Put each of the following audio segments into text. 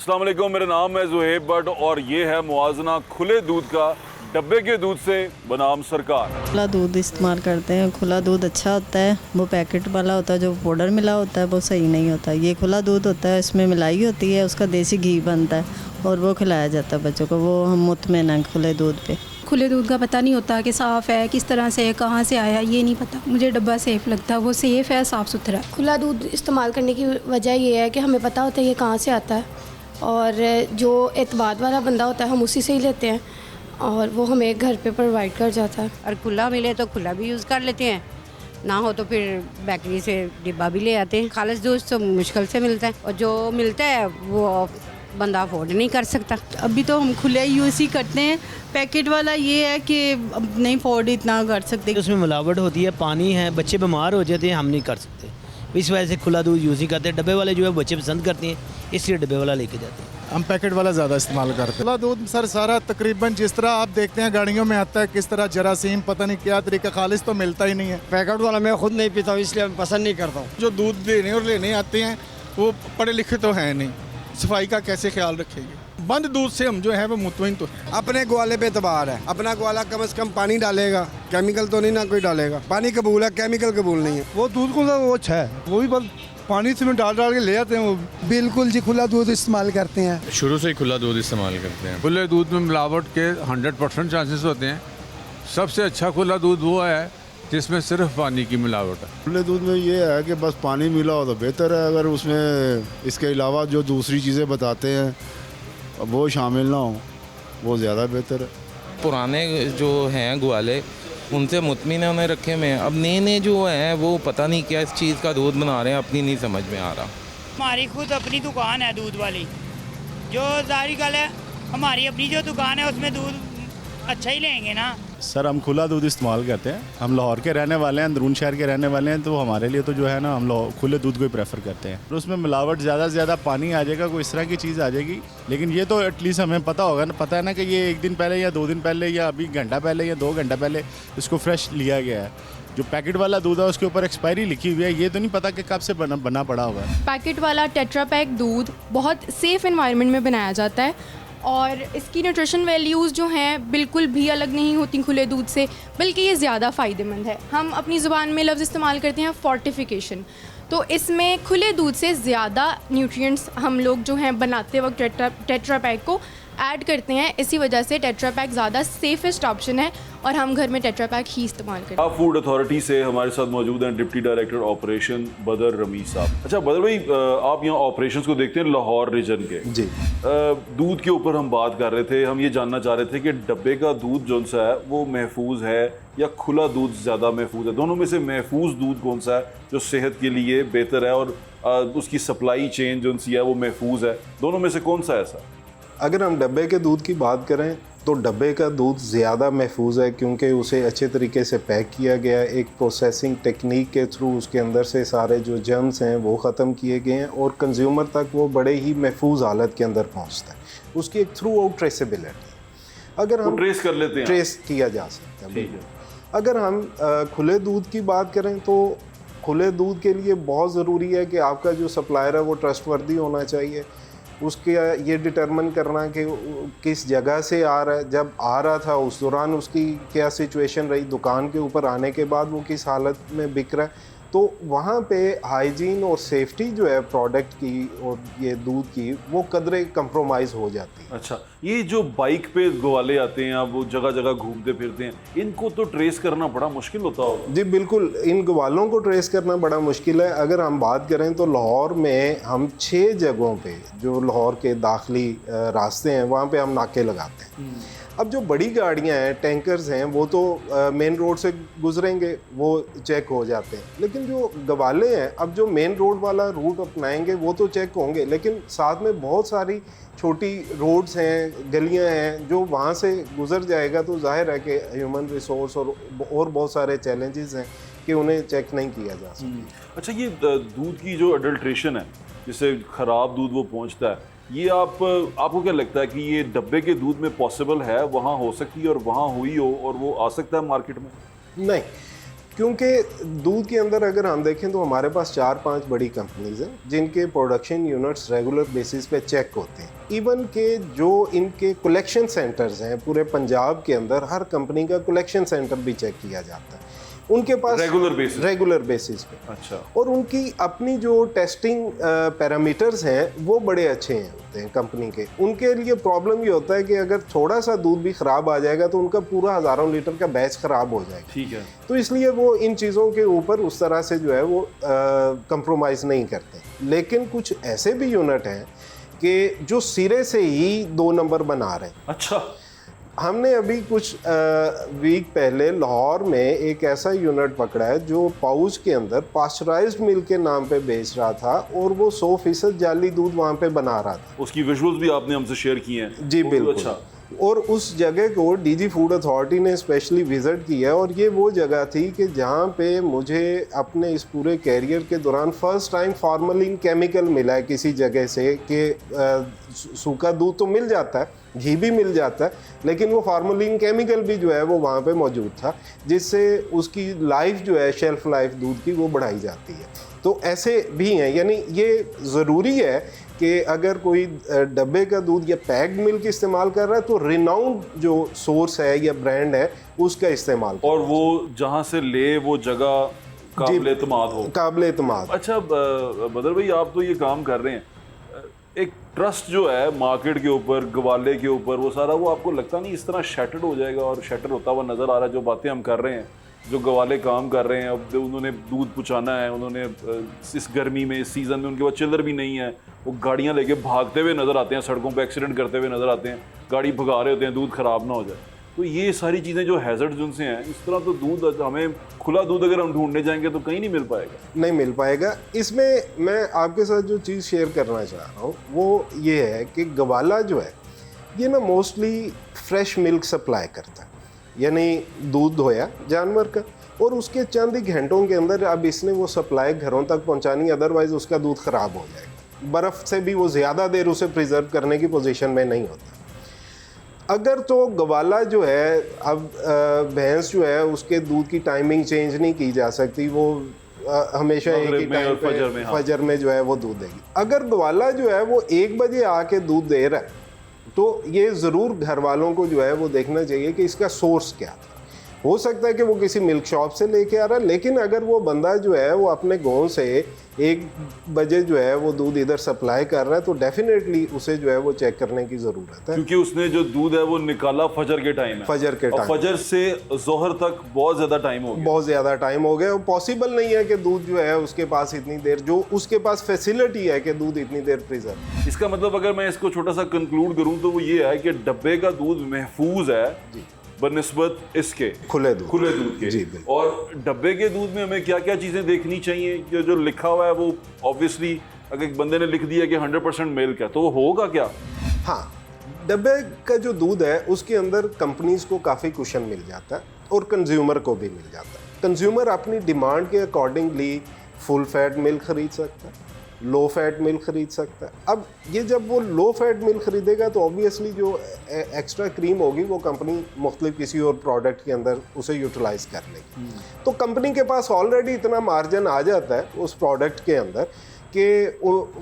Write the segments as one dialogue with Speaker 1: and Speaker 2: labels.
Speaker 1: अस्सलाम वालेकुम, मेरा नाम है ज़ुहैब भट्ट और ये है मुआजना खुले दूध का डब्बे के दूध से बनाम सरकार।
Speaker 2: खुला दूध इस्तेमाल करते हैं। खुला दूध अच्छा होता है, वो पैकेट वाला होता है, जो पाउडर मिला होता है वो सही नहीं होता। ये खुला दूध होता है, इसमें मिलाई होती है, उसका देसी घी बनता है और वो खिलाया जाता है बच्चों को। वो हम मुतमईन हैं खुले दूध पे।
Speaker 3: खुले दूध का पता नहीं होता कि साफ़ है, किस तरह से, कहाँ से आया, ये नहीं पता। मुझे डब्बा सेफ़ लगता है, वो सेफ़ है, साफ़ सुथरा है।
Speaker 4: खुला दूध इस्तेमाल करने की वजह ये है कि हमें पता होता है ये कहाँ से आता है और जो एतबार वाला बंदा होता है हम उसी से ही लेते हैं और वो हमें घर पे प्रोवाइड कर जाता है।
Speaker 5: और खुला मिले तो खुला भी यूज़ कर लेते हैं, ना हो तो फिर बेकरी से डिब्बा भी ले आते हैं। खालिस दूध तो मुश्किल से मिलता है और जो मिलता है वो बंदा अफोर्ड नहीं कर सकता।
Speaker 2: अभी तो हम खुले यूज़ ही करते हैं। पैकेट वाला ये है कि अब नहीं अफोर्ड इतना कर सकते।
Speaker 6: उसमें मिलावट होती है, पानी है, बच्चे बीमार हो जाते हैं, हम नहीं कर सकते। इस वजह से खुला दूध यूज़ ही करते हैं। डब्बे वाले जो है बच्चे पसंद करते हैं, इसलिए डब्बे वाला लेके जाते हैं।
Speaker 7: हम पैकेट वाला ज़्यादा इस्तेमाल करते हैं। खुला दूध सर सारा तकरीबन जिस तरह आप देखते हैं गाड़ियों में आता है, किस तरह जरासीम पता नहीं क्या तरीका, खालिस तो मिलता ही नहीं है।
Speaker 8: पैकेट वाला मैं खुद नहीं पीता हूँ, इसलिए मैं पसंद नहीं करता हूँ।
Speaker 7: जो दूध देने और लेने आते हैं वो पढ़े लिखे तो हैं नहीं, सफाई का कैसे ख्याल रखेंगे। बंद दूध से हम जो है वो मुतमईन तो है।
Speaker 8: अपने ग्वाले पे एतबार है, अपना ग्वाला कम से कम पानी डालेगा, केमिकल तो नहीं ना कोई डालेगा। पानी कबूल है, केमिकल कबूल नहीं है।
Speaker 7: वो दूध को वो अच्छा है, वो भी बस पानी से डाल के ले आते हैं। वो
Speaker 9: बिल्कुल जी खुला दूध इस्तेमाल करते हैं।
Speaker 10: शुरू से ही खुला दूध इस्तेमाल करते हैं।
Speaker 11: खुले दूध में मिलावट के 100% चांसेस होते हैं। सबसे अच्छा खुला दूध वो है जिसमें सिर्फ पानी की मिलावट है।
Speaker 12: खुले दूध में ये है कि बस पानी मिला हो तो बेहतर है। अगर उसमें इसके अलावा जो दूसरी चीज़ें बताते हैं वो शामिल ना हो, वो ज़्यादा बेहतर है।
Speaker 10: पुराने जो हैं ग्वाले उनसे मुतमिन उन्हें रखे हुए हैं। अब नए नए जो हैं वो पता नहीं क्या इस चीज़ का दूध बना रहे हैं, अपनी नहीं समझ में आ रहा।
Speaker 13: हमारी खुद अपनी दुकान है दूध वाली, जो जाहिर गल है हमारी अपनी जो दुकान है उसमें दूध अच्छा ही लेंगे ना।
Speaker 12: सर हम खुला दूध इस्तेमाल करते हैं। हम लाहौर के रहने वाले हैं, अंदरून शहर के रहने वाले हैं, तो हमारे लिए तो जो है ना हम खुले दूध को ही प्रेफर करते हैं। तो उसमें मिलावट ज़्यादा से ज़्यादा पानी आ जाएगा, कोई इस तरह की चीज़ आ जाएगी। लेकिन ये तो एटलीस्ट हमें पता होगा ना, पता है ना कि ये 1 दिन पहले या 2 दिन पहले या अभी घंटा पहले या 2 घंटा पहले इसको फ्रेश लिया गया है। जो पैकेट वाला दूध है उसके ऊपर एक्सपायरी लिखी हुई है, ये तो नहीं पता कि कब से बना पड़ा हुआ है।
Speaker 14: पैकेट वाला टेट्रा पैक दूध बहुत सेफ़ एनवायरनमेंट में बनाया जाता है और इसकी न्यूट्रिशन वैल्यूज़ जो हैं बिल्कुल भी अलग नहीं होती खुले दूध से, बल्कि ये ज़्यादा फ़ायदेमंद है। हम अपनी ज़ुबान में लफ्ज़ इस्तेमाल करते हैं फोर्टिफिकेशन, तो इसमें खुले दूध से ज़्यादा न्यूट्रिएंट्स हम लोग जो हैं बनाते वक्त टेट्रा पैक को ऐड करते हैं। इसी वजह से टेट्रा पैक ज़्यादा सेफेस्ट ऑप्शन है और हम घर में टेट्रा पैक ही इस्तेमाल करते हैं।
Speaker 1: फूड अथॉरिटी से हमारे साथ मौजूद हैं डिप्टी डायरेक्टर ऑपरेशन बदर रमीज साहब। अच्छा बदर भाई, आप यहाँ ऑपरेशंस को देखते हैं लाहौर रीजन के
Speaker 12: जी।
Speaker 1: दूध के ऊपर हम बात कर रहे थे, हम ये जानना चाह रहे थे कि डब्बे का दूध जो सा है वो महफूज है या खुला दूध ज़्यादा महफूज है। दोनों में से महफूज दूध कौन सा है जो सेहत के लिए बेहतर है और उसकी सप्लाई चेन जो सी है वो महफूज है? दोनों में से कौन सा है ऐसा?
Speaker 15: अगर हम डब्बे के दूध की बात करें तो डब्बे का दूध ज़्यादा महफूज है, क्योंकि उसे अच्छे तरीके से पैक किया गया है। एक प्रोसेसिंग टेक्निक के थ्रू उसके अंदर से सारे जो जर्म्स हैं वो ख़त्म किए गए हैं और कंज्यूमर तक वो बड़े ही महफूज हालत के अंदर पहुंचता है। उसकी एक थ्रू आउट ट्रेसेबिलिटी, अगर हम
Speaker 1: ट्रेस कर लेते हैं,
Speaker 15: ट्रेस किया जा सकता है। अगर हम खुले दूध की बात करें तो खुले दूध के लिए बहुत ज़रूरी है कि आपका जो सप्लायर है वो ट्रस्टवर्दी होना चाहिए। उसके ये डिटरमिन करना कि किस जगह से आ रहा है, जब आ रहा था उस दौरान उसकी क्या सिचुएशन रही, दुकान के ऊपर आने के बाद वो किस हालत में बिक रहा है, तो वहाँ पे हाइजीन और सेफ्टी जो है प्रोडक्ट की और ये दूध की वो कदरे कंप्रोमाइज़ हो जाती है।
Speaker 1: अच्छा, ये जो बाइक पे ग्वाले आते हैं, अब वो जगह जगह घूमते फिरते हैं, इनको तो ट्रेस करना बड़ा मुश्किल होता होगा।
Speaker 15: जी बिल्कुल, इन ग्वालों को ट्रेस करना बड़ा मुश्किल है। अगर हम बात करें तो लाहौर में हम 6 जगहों पे, जो लाहौर के दाखिली रास्ते हैं, वहाँ पे हम नाके लगाते हैं। अब जो बड़ी गाड़ियां हैं, टैंकर्स हैं, वो तो मेन रोड से गुजरेंगे, वो चेक हो जाते हैं। लेकिन जो गवाले हैं, अब जो मेन रोड वाला रूट अपनाएंगे वो तो चेक होंगे, लेकिन साथ में बहुत सारी छोटी रोड्स हैं, गलियां हैं, जो वहाँ से गुजर जाएगा तो जाहिर है कि ह्यूमन रिसोर्स और बहुत सारे चैलेंजेस हैं कि उन्हें चेक नहीं किया जा सकता।
Speaker 1: अच्छा, ये दूध की जो अडल्ट्रेशन है, जिससे ख़राब दूध वो पहुँचता है, ये आपको क्या लगता है कि ये डब्बे के दूध में पॉसिबल है, वहाँ हो सकती है और वहाँ हुई हो और वो आ सकता है मार्केट में?
Speaker 15: नहीं, क्योंकि दूध के अंदर अगर हम देखें तो हमारे पास 4-5 बड़ी कंपनीज हैं जिनके प्रोडक्शन यूनिट्स रेगुलर बेसिस पे चेक होते हैं। इवन के जो इनके कलेक्शन सेंटर्स हैं पूरे पंजाब के अंदर, हर कंपनी का कलेक्शन सेंटर भी चेक किया जाता है उनके पास रेगुलर बेसिस पे।
Speaker 1: अच्छा।
Speaker 15: और उनकी अपनी जो टेस्टिंग पैरामीटर्स हैं वो बड़े अच्छे हैं होते हैं कंपनी के। उनके लिए प्रॉब्लम ये होता है कि अगर थोड़ा सा दूध भी ख़राब आ जाएगा तो उनका पूरा हज़ारों लीटर का बैच ख़राब हो जाएगा।
Speaker 1: ठीक है।
Speaker 15: तो इसलिए वो इन चीज़ों के ऊपर उस तरह से जो है वो कंप्रोमाइज़ नहीं करते। लेकिन कुछ ऐसे भी यूनिट हैं कि जो सिरे से ही 2 नंबर बना रहे हैं।
Speaker 1: अच्छा।
Speaker 15: हमने अभी कुछ वीक पहले लाहौर में एक ऐसा यूनिट पकड़ा है जो पाउच के अंदर पास्चराइज्ड मिल्क के नाम पे बेच रहा था और वो 100% जाली दूध वहाँ पे बना रहा था।
Speaker 1: उसकी विजुअल्स भी आपने हमसे शेयर किए हैं।
Speaker 15: जी बिल्कुल। अच्छा। और उस जगह को डीजी फूड अथॉरिटी ने स्पेशली विज़िट किया और ये वो जगह थी कि जहाँ पे मुझे अपने इस पूरे कैरियर के दौरान फर्स्ट टाइम फॉर्मलिन केमिकल मिला है किसी जगह से कि सूखा दूध तो मिल जाता है, घी भी मिल जाता है, लेकिन वो फार्मलिन केमिकल भी जो है वो वहाँ पे मौजूद था जिससे उसकी लाइफ जो है, शेल्फ लाइफ दूध की, वो बढ़ाई जाती है। तो ऐसे भी हैं, यानी ये ज़रूरी है कि अगर कोई डब्बे का दूध या पैक्ड मिल्क इस्तेमाल कर रहा है तो रिनाउंड जो सोर्स है या ब्रांड है उसका इस्तेमाल
Speaker 1: और वो जहाँ से ले वो जगह काबिल-ए-एतमाद हो।
Speaker 15: काबिल-ए-एतमाद।
Speaker 1: अच्छा बदर भाई, आप तो ये काम कर रहे हैं, एक ट्रस्ट जो है मार्केट के ऊपर, गवाले के ऊपर, वो सारा, वो आपको लगता नहीं इस तरह शैटर्ड हो जाएगा? और शैटर होता हुआ नज़र आ रहा है जो बातें हम कर रहे हैं, जो गवाले काम कर रहे हैं, अब उन्होंने दूध पहुँचाना है, उन्होंने इस गर्मी में, इस सीज़न में उनके पास चिल्लर भी नहीं है, वो गाड़ियाँ लेके भागते हुए नज़र आते हैं, सड़कों पे एक्सीडेंट करते हुए नज़र आते हैं, गाड़ी भगा रहे होते हैं दूध ख़राब ना हो जाए। तो ये सारी चीज़ें जो हैज़र्ड्स उनसे हैं, इस तरह तो दूध, हमें खुला दूध अगर हम ढूंढने जाएंगे तो कहीं नहीं मिल पाएगा।
Speaker 15: नहीं मिल पाएगा। इसमें मैं आपके साथ जो चीज़ शेयर करना चाह रहा हूँ वो ये है कि गवाला जो है ये ना मोस्टली फ्रेश मिल्क सप्लाई करता है, यानी दूध धोया जानवर का और उसके चंद ही घंटों के अंदर अब इसने वो सप्लाई घरों तक पहुँचानी, अदरवाइज़ उसका दूध ख़राब हो जाएगा। बर्फ़ से भी वो ज़्यादा देर उसे प्रिजर्व करने की पोजीशन में नहीं होता। अगर तो गवाला जो है, अब भैंस जो है उसके दूध की टाइमिंग चेंज नहीं की जा सकती, वो हमेशा एक ही टाइम पे फजर में जो है वो दूध देगी। अगर गवाला जो है वो 1 बजे आके दूध दे रहा है तो ये ज़रूर घर वालों को जो है वो देखना चाहिए कि इसका सोर्स क्या था। हो सकता है कि वो किसी मिल्क शॉप से लेके आ रहा है, लेकिन अगर वो बंदा जो है वो अपने गांव से 1 बजे जो है वो दूध इधर सप्लाई कर रहा है तो डेफिनेटली उसे जो है वो चेक करने की ज़रूरत है,
Speaker 1: क्योंकि उसने जो दूध है वो निकाला फजर के टाइम है।
Speaker 15: फजर के टाइम,
Speaker 1: फजर से जोहर तक बहुत ज़्यादा टाइम हो गया,
Speaker 15: बहुत ज़्यादा टाइम हो गया। और पॉसिबल नहीं है कि दूध जो है उसके पास इतनी देर, जो उसके पास फैसिलिटी है कि दूध इतनी देर प्रिजर्व।
Speaker 1: इसका मतलब अगर मैं इसको छोटा सा कंक्लूड करूँ तो वो ये है कि डब्बे का दूध महफूज है बनिस्बत इसके खुले दूध के।
Speaker 15: जी,
Speaker 1: और डब्बे के दूध में हमें क्या क्या चीज़ें देखनी चाहिए? कि जो लिखा हुआ है वो ऑब्वियसली अगर एक बंदे ने लिख दिया कि 100% मिल्क है तो वो होगा क्या?
Speaker 15: हाँ, डब्बे का जो दूध है उसके अंदर कंपनीज को काफ़ी कुशन मिल जाता है और कंज्यूमर को भी मिल जाता है। कंज्यूमर अपनी डिमांड के अकॉर्डिंगली फुल फैट मिल्क खरीद सकता है, लो फैट मिल्क खरीद सकता है। अब ये जब वो लो फैट मिल्क खरीदेगा तो ऑब्वियसली जो एक्स्ट्रा क्रीम होगी वो कंपनी मुख्तलिफ किसी और प्रोडक्ट के अंदर उसे यूटिलाइज कर लेगी। तो कंपनी के पास ऑलरेडी इतना मार्जिन आ जाता है उस प्रोडक्ट के अंदर कि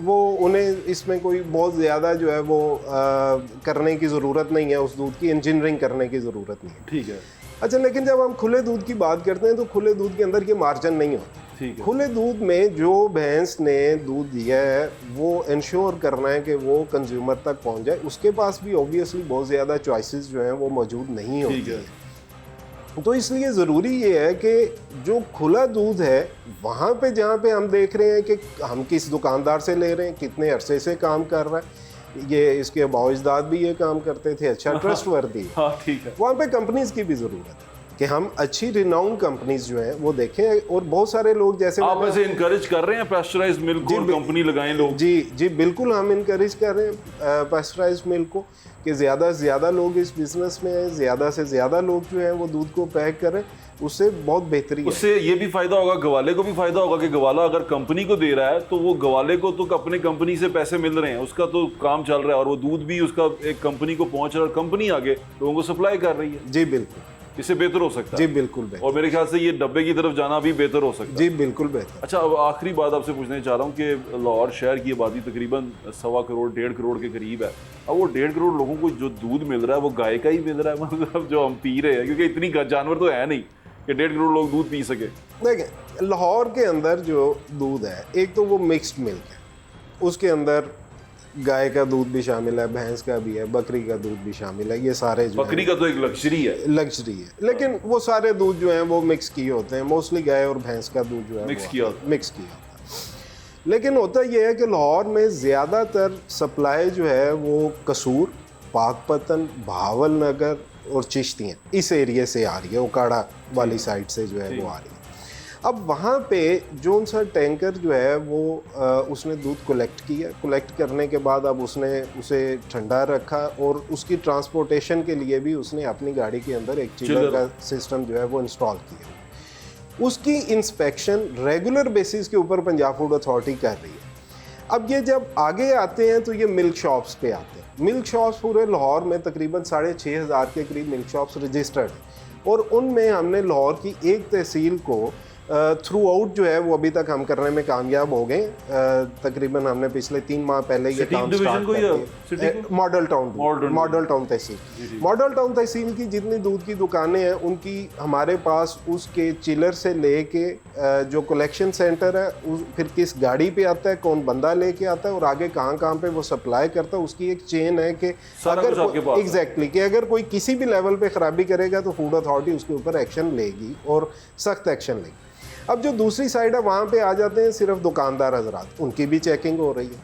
Speaker 15: वो उन्हें इसमें कोई बहुत ज़्यादा जो है वो करने की ज़रूरत नहीं है, उस दूध की इंजीनियरिंग करने की ज़रूरत नहीं है।
Speaker 1: ठीक है।
Speaker 15: अच्छा, लेकिन जब हम खुले दूध की बात करते हैं तो खुले दूध के अंदर ये मार्जिन नहीं होता। खुले दूध में जो भैंस ने दूध दिया है वो इंश्योर करना है कि वो कंज्यूमर तक पहुंच जाए। उसके पास भी ऑब्वियसली बहुत ज़्यादा चॉइसेस जो हैं वो मौजूद नहीं होती है। तो इसलिए ज़रूरी ये है कि जो खुला दूध है वहाँ पे जहाँ पे हम देख रहे हैं कि हम किस दुकानदार से ले रहे हैं, कितने अरसे से काम कर रहा है, ये इसके बाइज़दाद भी ये काम करते थे, अच्छा ट्रस्टवर्दी।
Speaker 1: हाँ, ठीक है।
Speaker 15: वहाँ पे कंपनीज़ की भी ज़रूरत है कि हम अच्छी रिनाउंड कंपनीज जो हैं वो देखें। और बहुत सारे लोग जैसे
Speaker 1: आप ऐसे इनकरेज कर रहे हैं पास्चराइज्ड मिल्क को, कंपनी लगाएं लोग?
Speaker 15: जी बिल्कुल, हम इनकरेज कर रहे हैं पास्चराइज्ड मिल्क को कि ज़्यादा से ज़्यादा लोग इस बिज़नेस में हैं, ज़्यादा से ज़्यादा लोग जो हैं वो दूध को पैक करें, उससे बहुत बेहतरी है।
Speaker 1: उससे ये भी फ़ायदा होगा, गवाले को भी फ़ायदा होगा कि गवाला अगर कंपनी को दे रहा है तो वो गवाले को तो अपने कंपनी से पैसे मिल रहे हैं, उसका तो काम चल रहा है और वो दूध भी उसका एक कंपनी को पहुँच रहा है और कंपनी आगे लोगों को सप्लाई कर रही है।
Speaker 15: जी बिल्कुल।
Speaker 1: इससे बेहतर हो सकता
Speaker 15: जी
Speaker 1: है।
Speaker 15: बिल्कुल बेहतर।
Speaker 1: और मेरे ख्याल से ये डब्बे की तरफ जाना भी बेहतर हो सकता है।
Speaker 15: जी बिल्कुल बेहतर।
Speaker 1: अच्छा, अब आखिरी बात आपसे पूछना चाह रहा हूँ कि लाहौर शहर की आबादी तकरीबन 1.25 करोड़ 1.5 करोड़ के करीब है। अब वो 1.5 करोड़ लोगों को जो दूध मिल रहा है वो गाय का ही मिल रहा है, मतलब जो हम पी रहे हैं, क्योंकि इतनी जानवर तो है नहीं कि 1.5 करोड़ लोग दूध पी सके।
Speaker 15: देखें, लाहौर के अंदर जो दूध है, एक तो वो मिक्स्ड मिल्क है, उसके अंदर गाय का दूध भी शामिल है, भैंस का भी है, बकरी का दूध भी शामिल है। ये सारे जो
Speaker 1: बकरी का तो एक लग्जरी है,
Speaker 15: लेकिन वो सारे दूध जो हैं वो मिक्स किए होते हैं। मोस्टली गाय और भैंस का दूध जो है
Speaker 1: मिक्स किया
Speaker 15: होता है। लेकिन होता ये है कि लाहौर में ज़्यादातर सप्लाई जो है वो कसूर, पाकपतन, भावल नगर और चिश्तियाँ इस एरिया से आ रही है, उकाड़ा वाली साइड से जो है वो आ रही है। अब वहाँ पे जोन सा टैंकर जो है वो उसने दूध कलेक्ट किया, कलेक्ट करने के बाद अब उसने उसे ठंडा रखा और उसकी ट्रांसपोर्टेशन के लिए भी उसने अपनी गाड़ी के अंदर एक चिलर का सिस्टम जो है वो इंस्टॉल किया। उसकी इंस्पेक्शन रेगुलर बेसिस के ऊपर पंजाब फूड अथॉरिटी कर रही है। अब ये जब आगे आते हैं तो ये मिल्क शॉप्स पे आते हैं। मिल्क शॉप्स पूरे लाहौर में तकरीबन 6,500 के करीब मिल्क शॉप्स रजिस्टर्ड हैं और उनमें हमने लाहौर की एक तहसील को थ्रू आउट जो है वो अभी तक हम करने में कामयाब हो गए। तकरीबन हमने पिछले 3 माह पहले ये काम स्टार्ट किया। मॉडल टाउन तहसील, मॉडल टाउन तहसील की जितनी दूध की दुकानें हैं उनकी हमारे पास उसके चिलर से लेके जो कलेक्शन सेंटर है, फिर किस गाड़ी पे आता है, कौन बंदा लेके आता है और आगे कहाँ पे वो सप्लाई करता है, उसकी एक चेन है कि अगर एग्जैक्टली कि अगर कोई किसी भी लेवल पे खराबी करेगा तो फूड अथॉरिटी उसके ऊपर एक्शन लेगी और सख्त एक्शन लेगी। अब जो दूसरी साइड है वहाँ पे आ जाते हैं सिर्फ दुकानदार हजरात, उनकी भी चेकिंग हो रही है।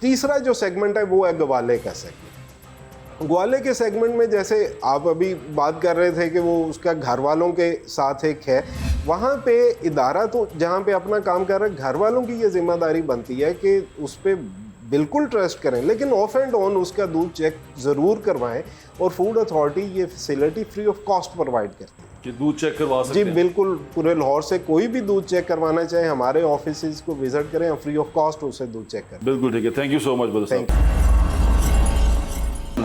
Speaker 15: तीसरा जो सेगमेंट है वो है गवाले का सेगमेंट। ग्वाले के सेगमेंट में जैसे आप अभी बात कर रहे थे कि वो उसका घर वालों के साथ एक है, वहाँ पे इदारा तो जहाँ पे अपना काम कर रहा है, घर वालों की ये जिम्मेदारी बनती है कि उस पर बिल्कुल ट्रस्ट करें, लेकिन ऑफ एंड ऑन उसका दूध चेक ज़रूर करवाएं और फूड अथॉरिटी ये facility free of cost provide करती है
Speaker 1: कि दूध चेक करवा सकते हैं।
Speaker 15: जी बिल्कुल, पूरे लाहौर से कोई भी दूध चेक करवाना चाहे हमारे ऑफिस को विजिट करें, हम फ्री ऑफ कॉस्ट उसे दूध चेक करें।
Speaker 1: बिल्कुल ठीक है, थैंक यू सो मच बदर साहब।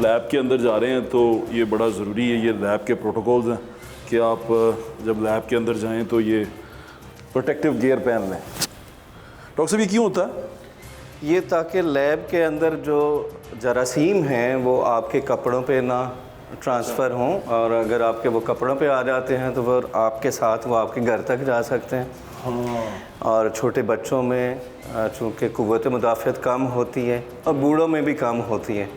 Speaker 1: लैब के अंदर जा रहे हैं तो ये बड़ा ज़रूरी है, ये लैब के प्रोटोकॉल्स हैं कि आप जब लैब के अंदर जाएं तो ये प्रोटेक्टिव गियर पहन लें। डॉक्टर साहब ये क्यों होता है?
Speaker 16: ये ताकि लैब के अंदर जो जरासीम हैं वो आपके कपड़ों पे ना ट्रांसफ़र हों, और अगर आपके वो कपड़ों पे आ जाते हैं तो वो आपके साथ वो आपके घर तक जा सकते हैं। और छोटे बच्चों में चूँकि क़ुव्वत मुदाफ़अत कम होती है और बूढ़ों में भी कम होती है,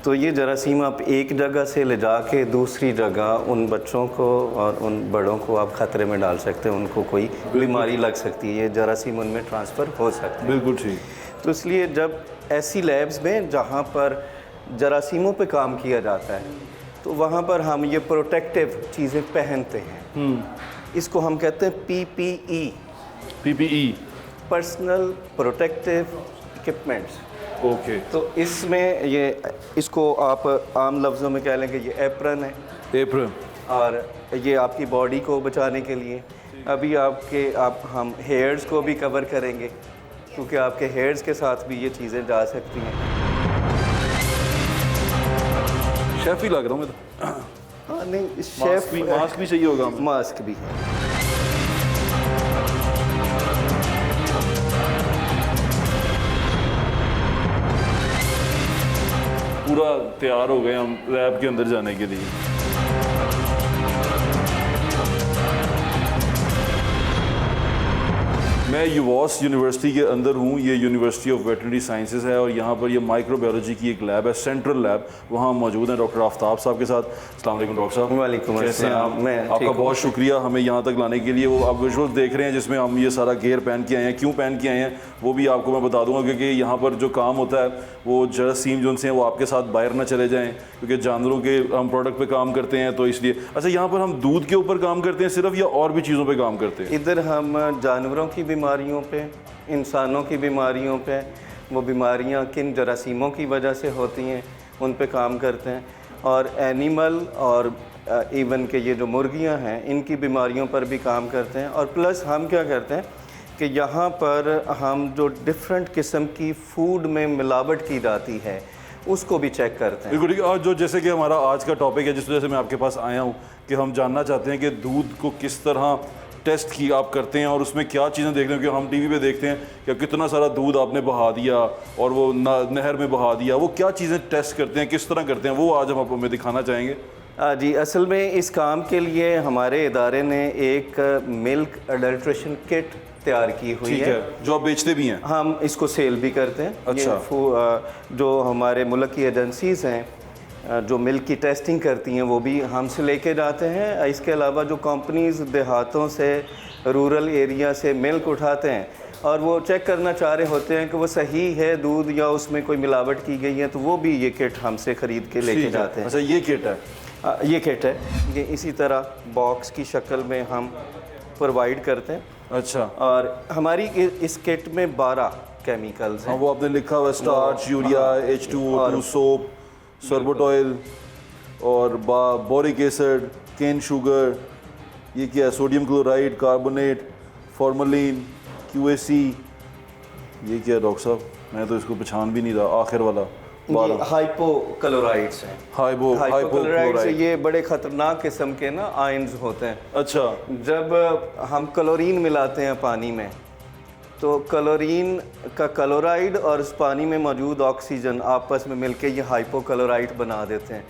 Speaker 16: तो ये जरासीम आप एक जगह से ले जा के दूसरी जगह उन बच्चों को और उन बड़ों को आप ख़तरे में डाल सकते हैं, उनको कोई बीमारी लग सकती है, ये जरासीम उनमें ट्रांसफ़र हो सकते हैं।
Speaker 1: बिल्कुल ठीक।
Speaker 16: तो इसलिए जब ऐसी लैब्स में जहाँ पर जरासीमों पे काम किया जाता है तो वहाँ पर हम ये प्रोटेक्टिव चीज़ें पहनते हैं। इसको हम कहते हैं PPE, personal protective equipments.
Speaker 1: Okay.
Speaker 16: तो इसमें ये इसको आप आम लफ्ज़ों में कह लेंगे ये एप्रन है,
Speaker 1: एप्रन,
Speaker 16: और ये आपकी बॉडी को बचाने के लिए। अभी हम हेयर्स को भी कवर करेंगे क्योंकि आपके हेयर्स के साथ भी ये चीज़ें जा सकती हैं।
Speaker 1: शेफ ही लग रहा हूँ मैं तो।
Speaker 16: हाँ नहीं, शेफ
Speaker 1: मास्क भी चाहिए होगा।
Speaker 16: मास्क भी है।
Speaker 1: पूरा तैयार हो गए हम लैब के अंदर जाने के लिए। मैं यूवॉस यूनिवर्सिटी के अंदर हूँ, ये यूनिवर्सिटी ऑफ वेटरनरी साइंसेज है और यहाँ पर ये माइक्रोबायोलॉजी की एक लैब है, सेंट्रल लैब, वहाँ मौजूद हैं डॉक्टर आफ्ताब साहब के साथ। अस्सलाम वालेकुम डॉक्टर साहब।
Speaker 16: वालेकुम अस्सलाम।
Speaker 1: आपका बहुत शुक्रिया हमें यहाँ तक लाने के लिए। वो आप विजुअल देख रहे हैं जिसमें हम ये सारा गेयर पहन के आए हैं, क्यों पहन के आए हैं वो भी आपको मैं बता दूंगा, क्योंकि यहाँ पर जो काम होता है वो जरासीम जो हैं वो आपके साथ बाहर ना चले जाएँ, क्योंकि जानवरों के हम प्रोडक्ट पे काम करते हैं तो इसलिए। अच्छा, यहाँ पर हम दूध के ऊपर काम करते हैं सिर्फ या और भी चीज़ों पे काम करते हैं?
Speaker 16: इधर हम जानवरों की बीमारियों पे, इंसानों की बीमारियों पे, वो बीमारियाँ किन जरासीमों की वजह से होती हैं उन पे काम करते हैं, और एनिमल और इवन के ये जो मुर्गियाँ हैं इनकी बीमारियों पर भी काम करते हैं। और प्लस हम क्या करते हैं कि यहाँ पर हम जो डिफरेंट किस्म की फ़ूड में मिलावट की जाती है उसको भी चेक करते हैं।
Speaker 1: बिल्कुल ठीक है। और जो जैसे कि हमारा आज का टॉपिक है, जिस वजह से मैं आपके पास आया हूँ कि हम जानना चाहते हैं कि दूध को किस तरह टेस्ट की आप करते हैं और उसमें क्या चीज़ें देखते हैं, क्योंकि हम टीवी पे देखते हैं कि कितना सारा दूध आपने बहा दिया और वो नहर में बहा दिया, वो क्या चीज़ें टेस्ट करते हैं, किस तरह करते हैं, वो आज हम आपको हमें दिखाना चाहेंगे।
Speaker 16: जी, असल में इस काम के लिए हमारे इदारे ने एक मिल्क अडल्ट्रेशन किट तैयार की हुई है,
Speaker 1: जो आप बेचते भी हैं।
Speaker 16: हम इसको सेल भी करते हैं।
Speaker 1: अच्छा।
Speaker 16: जो हमारे मुल्क की एजेंसीज़ हैं जो मिल्क की टेस्टिंग करती हैं वो भी हमसे लेके जाते हैं। इसके अलावा जो कंपनीज़ देहातों से, रूरल एरिया से मिल्क उठाते हैं और वो चेक करना चाह रहे होते हैं कि वो सही है दूध या उसमें कोई मिलावट की गई है, तो वो भी ये किट हमसे ख़रीद के लेके जाते हैं।
Speaker 1: अच्छा, ये किट है?
Speaker 16: ये किट है, ये इसी तरह बॉक्स की शक्ल में हम प्रोवाइड करते हैं।
Speaker 1: अच्छा।
Speaker 16: और हमारी इस किट में 12 केमिकल्स हैं।
Speaker 1: वो आपने लिखा हुआ स्टार्च, यूरिया, H2O2, सोप, सोर्बोटॉयल और बोरिक एसिड, केन शुगर, ये क्या है, sodium chloride, carbonate, formalin, QAC, ये क्या है डॉक्टर साहब, मैं तो इसको पहचान भी नहीं रहा, आखिर वाला।
Speaker 16: ये हाइपोक्लोराइड्स हैं। हाइपोक्लोराइड्स ये बड़े ख़तरनाक किस्म के ना आयन्स होते हैं।
Speaker 1: अच्छा।
Speaker 16: जब हम क्लोरीन मिलाते हैं पानी में, तो क्लोरीन का क्लोराइड और उस पानी में मौजूद ऑक्सीजन आपस में मिलके ये हाइपोक्लोराइड बना देते हैं।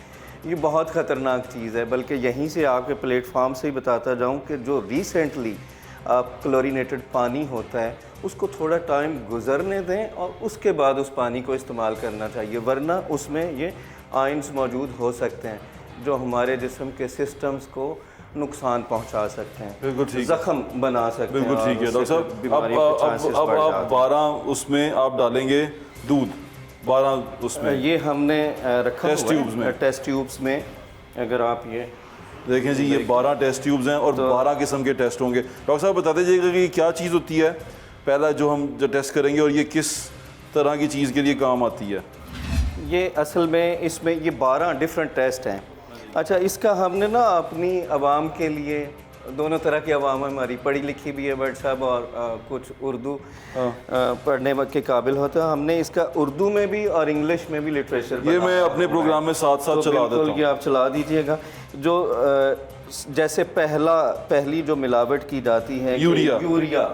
Speaker 16: ये बहुत ख़तरनाक चीज़ है। बल्कि यहीं से आपके प्लेटफार्म से ही बताता जाऊँ कि जो रिसेंटली क्लोरीनेटेड पानी होता है उसको थोड़ा टाइम गुजरने दें और उसके बाद उस पानी को इस्तेमाल करना चाहिए, वरना उसमें ये आयन्स मौजूद हो सकते हैं जो हमारे जिस्म के सिस्टम्स को नुकसान पहुंचा सकते हैं।
Speaker 1: बिल्कुल ठीक,
Speaker 16: जख्म बना सकते हैं।
Speaker 1: बिल्कुल ठीक है डॉक्टर साहब। अब आप 12 उसमें आप डालेंगे दूध, 12 उसमें
Speaker 16: ये हमने रखा
Speaker 1: टेस्ट ट्यूब्स में।
Speaker 16: टेस्ट ट्यूब्स में अगर आप ये
Speaker 1: देखें जी, ये 12 टेस्ट ट्यूब्स हैं और 12 किस्म के टेस्ट होंगे। डॉक्टर साहब बता दीजिएगा कि क्या चीज़ होती है पहला जो हम टेस्ट करेंगे और ये किस तरह की चीज़ के लिए काम आती है?
Speaker 16: ये असल में इसमें ये 12 डिफरेंट टेस्ट हैं। अच्छा, इसका हमने ना अपनी आवाम के लिए, दोनों तरह की आवाम हमारी पढ़ी लिखी भी है बट साहब, और कुछ उर्दू पढ़ने के काबिल होता है, हमने इसका उर्दू में भी और इंग्लिश में भी लिटरेचर,
Speaker 1: ये मैं अपने प्रोग्राम में साथ साथ चला देता हूँ।
Speaker 16: ये आप चला दीजिएगा। जो जैसे पहली जो मिलावट की जाती है, यूरिया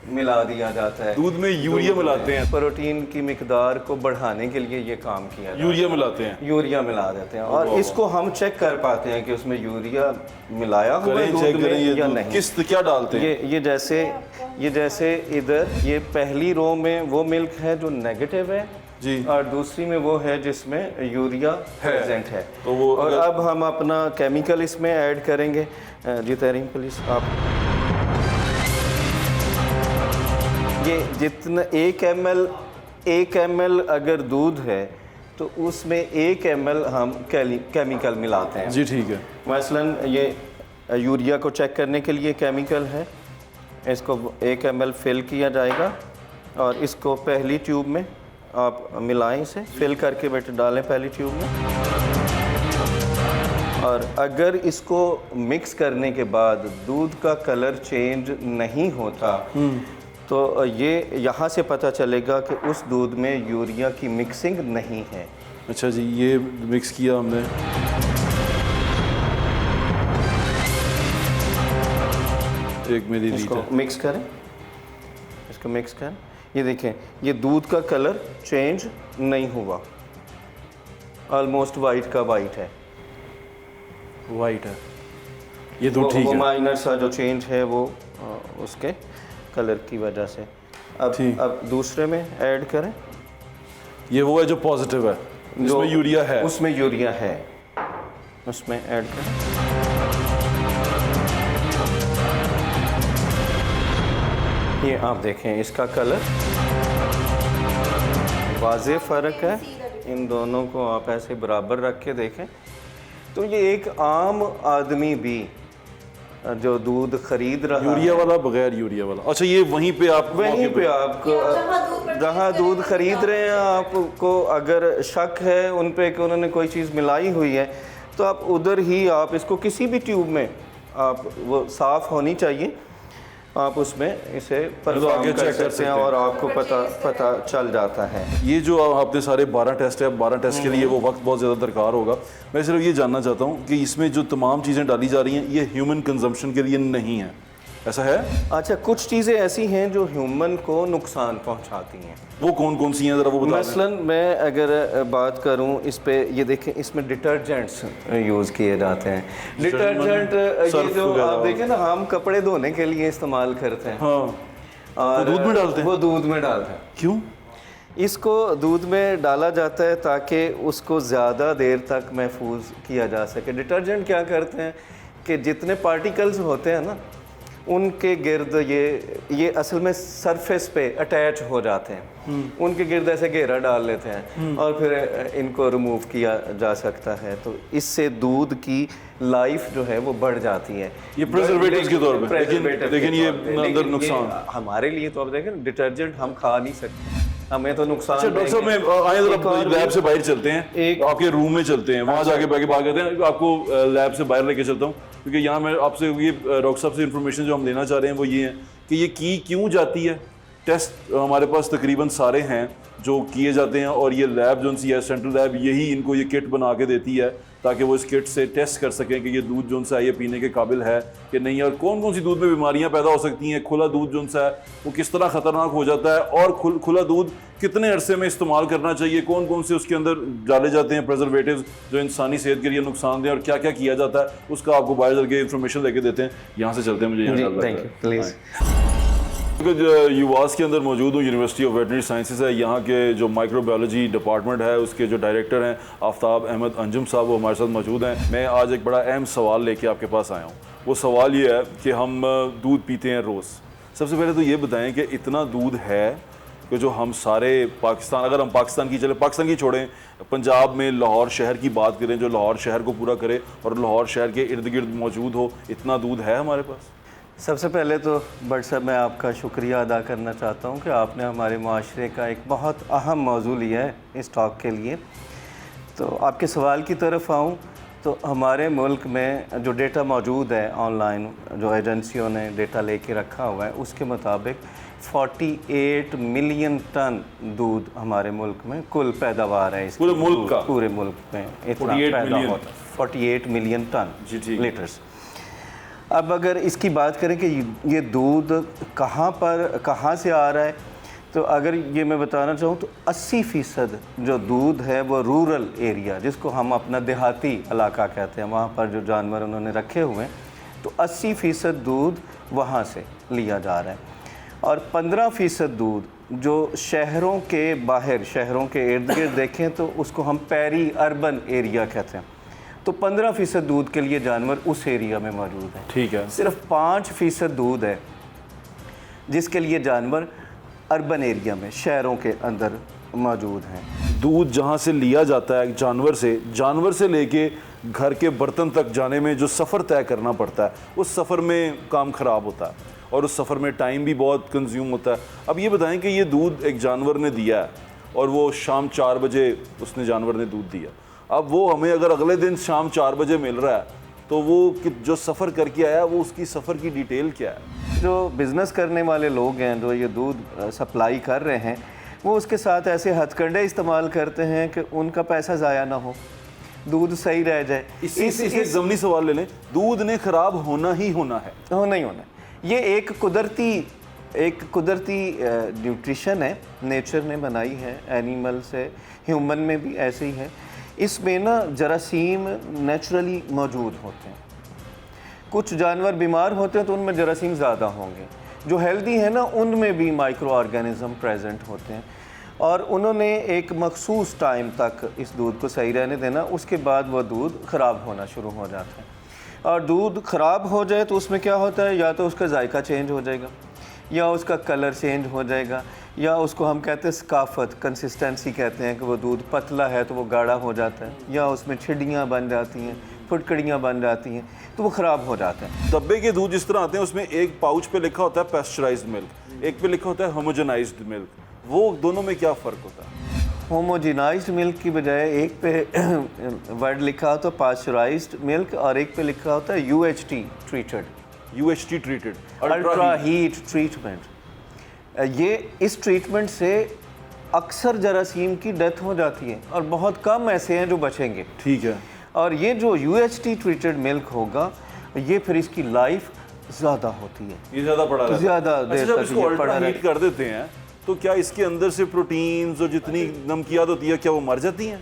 Speaker 16: मिला दिया जाता है
Speaker 1: दूध में, यूरिया मिलाते हैं
Speaker 16: प्रोटीन की मिकदार को बढ़ाने के लिए ये काम किया जाता है।
Speaker 1: यूरिया मिलाते हैं,
Speaker 16: यूरिया मिला देते हैं और इसको हम चेक कर पाते हैं कि उसमें यूरिया मिलाया हुआ है दूध में या नहीं।
Speaker 1: किस क्या डालते हैं?
Speaker 16: ये जैसे इधर ये पहली रो में वो मिल्क है जो नेगेटिव है
Speaker 1: जी,
Speaker 16: और दूसरी में वो है जिसमें यूरिया प्रेजेंट है।
Speaker 1: तो वो
Speaker 16: और अब हम अपना केमिकल इसमें ऐड करेंगे। जी तहरीम प्लीज़ आप, ये जितना 1 ml अगर दूध है तो उसमें 1 ml हम केमिकल मिलाते हैं।
Speaker 1: जी ठीक है।
Speaker 16: मसलन ये यूरिया को चेक करने के लिए केमिकल है, इसको 1 ml फिल किया जाएगा और इसको पहली ट्यूब में आप मिलाएं, इसे फिल करके बेटे डालें पहली ट्यूब में। और अगर इसको मिक्स करने के बाद दूध का कलर चेंज नहीं होता तो ये यहाँ से पता चलेगा कि उस दूध में यूरिया की मिक्सिंग नहीं है।
Speaker 1: अच्छा जी, ये मिक्स किया हमने। एक मिलीलीटर
Speaker 16: मिक्स करें, इसको मिक्स करें। ये देखें, ये दूध का कलर चेंज नहीं हुआ, ऑलमोस्ट वाइट का वाइट है,
Speaker 1: वाइट है। ये दूध ठीक है।
Speaker 16: वो माइनर सा जो चेंज है वो उसके कलर की वजह से। अब दूसरे में ऐड करें।
Speaker 1: ये वो है जो पॉजिटिव है, जिसमें यूरिया है,
Speaker 16: उसमें यूरिया है, उसमें ऐड करें। ये आप देखें, इसका कलर वाज़ेह फ़र्क है। इन दोनों को आप ऐसे बराबर रख के देखें तो ये एक आम आदमी भी जो दूध खरीद रहा
Speaker 1: यूरिया वाला, बगैर यूरिया वाला। अच्छा, ये वहीं पे आपको
Speaker 16: जहाँ दूध खरीद रहे हैं, आपको अगर शक है उन पे कि उन्होंने कोई चीज़ मिलाई हुई है तो आप उधर ही आप इसको किसी भी ट्यूब में आप, वो साफ़ होनी चाहिए, आप उसमें इसे
Speaker 1: आगे
Speaker 16: परफॉर्म
Speaker 1: चेक
Speaker 16: कर
Speaker 1: कर
Speaker 16: सकते
Speaker 1: सकते
Speaker 16: हैं
Speaker 1: हैं।
Speaker 16: और आपको पता चल जाता है।
Speaker 1: ये जो आपने सारे 12 टेस्ट है, 12 टेस्ट के लिए वो वक्त बहुत ज़्यादा दरकार होगा। मैं सिर्फ ये जानना चाहता हूँ कि इसमें जो तमाम चीज़ें डाली जा रही हैं ये ह्यूमन कंजम्पशन के लिए नहीं है, ऐसा है?
Speaker 16: अच्छा, कुछ चीज़ें ऐसी हैं जो ह्यूमन को नुकसान पहुंचाती हैं।
Speaker 1: वो कौन कौन सी हैं ज़रा वो बता दें।
Speaker 16: मसलन मैं अगर बात करूं इस पे, ये देखें इसमें डिटर्जेंट्स यूज़ किए जाते हैं। डिटर्जेंट ये जो आप देखें ना, हम कपड़े धोने के लिए इस्तेमाल करते हैं।
Speaker 1: हाँ,
Speaker 16: और
Speaker 1: दूध में डालते हैं?
Speaker 16: वो दूध में डालते हैं।
Speaker 1: क्यों?
Speaker 16: इसको दूध में डाला जाता है ताकि उसको ज़्यादा देर तक महफूज किया जा सके। डिटर्जेंट क्या करते हैं कि जितने पार्टिकल्स होते हैं ना, उनके गिर्द ये असल में सरफेस पे अटैच हो जाते हैं, उनके गिर्द ऐसे घेरा डाल लेते हैं और फिर इनको रिमूव किया जा सकता है। तो इससे दूध की लाइफ जो है वो बढ़ जाती है।
Speaker 1: ये प्रिजर्वेटिव्स के तौर पे, लेकिन ये अंदर नुकसान
Speaker 16: हमारे लिए तो आप देखें डिटर्जेंट हम खा नहीं सकते, हमें तो नुकसान।
Speaker 1: अच्छा डॉक्टर साहब, मैं आए जरा लैब से बाहर चलते हैं, एक आपके रूम में चलते हैं, वहाँ जाके बात करते हैं। आपको लैब से बाहर लेके चलता हूँ क्योंकि यहाँ मैं आपसे ये डॉक्टर साहब से इन्फॉर्मेशन जो हम लेना चाह रहे हैं वो ये है कि ये की क्यों जाती है। टेस्ट हमारे पास तकरीबन सारे हैं जो किए जाते हैं और ये लैब जो सी है, सेंट्रल लैब, यही इनको ये किट बना के देती है ताकि वो इस किट से टेस्ट कर सकें कि ये दूध जो सा है ये पीने के काबिल है कि नहीं, और कौन कौन सी दूध में बीमारियां पैदा हो सकती हैं, खुला दूध जो सा है वो किस तरह ख़तरनाक हो जाता है, और खुला दूध कितने अरसे में इस्तेमाल करना चाहिए, कौन कौन से उसके अंदर डाले जाते हैं प्रिजर्वेटिव्स जो इंसानी सेहत के लिए नुकसानदेह, और क्या क्या किया जाता है, उसका आपको बाहर चल के इन्फॉर्मेशन लेके देते हैं। यहाँ से चलते हैं, मुझे यहाँ
Speaker 16: थैंक यू प्लीज़।
Speaker 1: युवास के अंदर मौजूद हूँ, यूनिवर्सिटी ऑफ वेटनरी साइंसेज है, यहाँ के जो माइक्रोबायोलॉजी डिपार्टमेंट है उसके जो डायरेक्टर हैं आफ्ताब अहमद अंजुम साहब, वो हमारे साथ मौजूद हैं। मैं आज एक बड़ा अहम सवाल लेके आपके पास आया हूँ। वो सवाल ये है कि हम दूध पीते हैं रोज़। सबसे पहले तो ये बताएं कि इतना दूध है कि जो हम सारे पाकिस्तान, अगर हम पाकिस्तान की छोड़ें, पंजाब में लाहौर शहर की बात करें जो लाहौर शहर को पूरा करे और लाहौर शहर के इर्द गिर्द मौजूद हो, इतना दूध है हमारे पास?
Speaker 16: सबसे पहले तो बट साहब मैं आपका शुक्रिया अदा करना चाहता हूँ कि आपने हमारे माशरे का एक बहुत अहम मौजू लिया है इस टॉक के लिए। तो आपके सवाल की तरफ आऊँ तो हमारे मुल्क में जो डेटा मौजूद है ऑनलाइन, जो एजेंसियों ने डेटा लेके रखा हुआ है, उसके मुताबिक 48 मिलियन टन दूध हमारे मुल्क में कुल पैदावार है।
Speaker 1: पूरे मुल्क का?
Speaker 16: पूरे मुल्क में इतना पैदा होता है 48 मिलियन टन लीटर्स। अब अगर इसकी बात करें कि ये दूध कहाँ से आ रहा है, तो अगर ये मैं बताना चाहूँ तो 80% जो दूध है वो रूरल एरिया, जिसको हम अपना देहाती इलाका कहते हैं, वहाँ पर जो जानवर उन्होंने रखे हुए हैं, तो 80% दूध वहाँ से लिया जा रहा है। और 15% दूध जो शहरों के बाहर, शहरों के इर्द गिर्द देखें तो उसको हम पेरी अर्बन एरिया कहते हैं, तो 15% दूध के लिए जानवर उस एरिया में मौजूद है।
Speaker 1: ठीक है।
Speaker 16: सिर्फ 5% दूध है जिसके लिए जानवर अर्बन एरिया में, शहरों के अंदर मौजूद हैं।
Speaker 1: दूध जहाँ से लिया जाता है जानवर से लेके घर के बर्तन तक जाने में जो सफ़र तय करना पड़ता है, उस सफ़र में काम ख़राब होता है और उस सफ़र में टाइम भी बहुत कंज्यूम होता है। अब ये बताएं कि ये दूध एक जानवर ने दिया है और वो शाम 4 बजे उसने जानवर ने दूध दिया, अब वो हमें अगर अगले दिन शाम 4 बजे मिल रहा है तो वो जो सफ़र करके आया वो उसकी सफ़र की डिटेल क्या है?
Speaker 16: जो बिज़नेस करने वाले लोग हैं जो ये दूध सप्लाई कर रहे हैं, वो उसके साथ ऐसे हथकंडे इस्तेमाल करते हैं कि उनका पैसा ज़ाया ना हो, दूध सही रह जाए।
Speaker 1: इस ज़मीनी सवाल ले लें, दूध ने ख़राब होना ही होना है,
Speaker 16: होना ही होना है। ये एक कुदरती न्यूट्रिशन है, नेचर ने बनाई है, एनिमल से ह्यूमन में भी ऐसे ही है। इसमें ना जरासीम नेचुरली मौजूद होते हैं। कुछ जानवर बीमार होते हैं तो उनमें जरासीम ज़्यादा होंगे, जो हेल्दी है ना उनमें भी माइक्रो ऑर्गेनिज़म प्रेजेंट होते हैं, और उन्होंने एक मखसूस टाइम तक इस दूध को सही रहने देना, उसके बाद वह दूध ख़राब होना शुरू हो जाता है। और दूध ख़राब हो जाए तो उसमें क्या होता है, या तो उसका जायका चेंज हो जाएगा, या उसका कलर चेंज हो जाएगा, या उसको हम कहते हैं सकाफत, कंसिस्टेंसी कहते हैं कि वो दूध पतला है तो वो गाढ़ा हो जाता है, या उसमें छिड़ियाँ बन जाती हैं, फुटकड़ियाँ बन जाती हैं, तो वो ख़राब हो जाता है।
Speaker 1: डब्बे के दूध जिस तरह आते हैं उसमें एक पाउच पे लिखा होता है पेस्चराइज्ड मिल्क, एक पे लिखा होता है होमोजेनाइज्ड मिल्क, वो दोनों में क्या फ़र्क होता है?
Speaker 16: होमोजेनाइज्ड मिल्क की बजाय एक पे वर्ड लिखा होता है पास्चराइज्ड मिल्क और एक पे लिखा होता है UHT treated
Speaker 1: UHT treated,
Speaker 16: ultra heat treatment, ये इस ट्रीटमेंट से अक्सर जरासीम की डेथ हो जाती है और बहुत कम ऐसे हैं जो बचेंगे।
Speaker 1: ठीक है।
Speaker 16: और ये जो UHT ट्रीटेड मिल्क होगा, ये फिर इसकी लाइफ ज़्यादा होती है,
Speaker 1: ये ज़्यादा पड़ा रहता है।
Speaker 16: ज़्यादा
Speaker 1: अच्छा,
Speaker 16: देर
Speaker 1: जब
Speaker 16: तक
Speaker 1: इसको
Speaker 16: ये
Speaker 1: अल्ट्रा
Speaker 16: पड़ा
Speaker 1: हीट
Speaker 16: रहता
Speaker 1: कर देते हैं तो क्या इसके अंदर से प्रोटीन्स और जितनी नमकियात होती है क्या वो मर जाती हैं?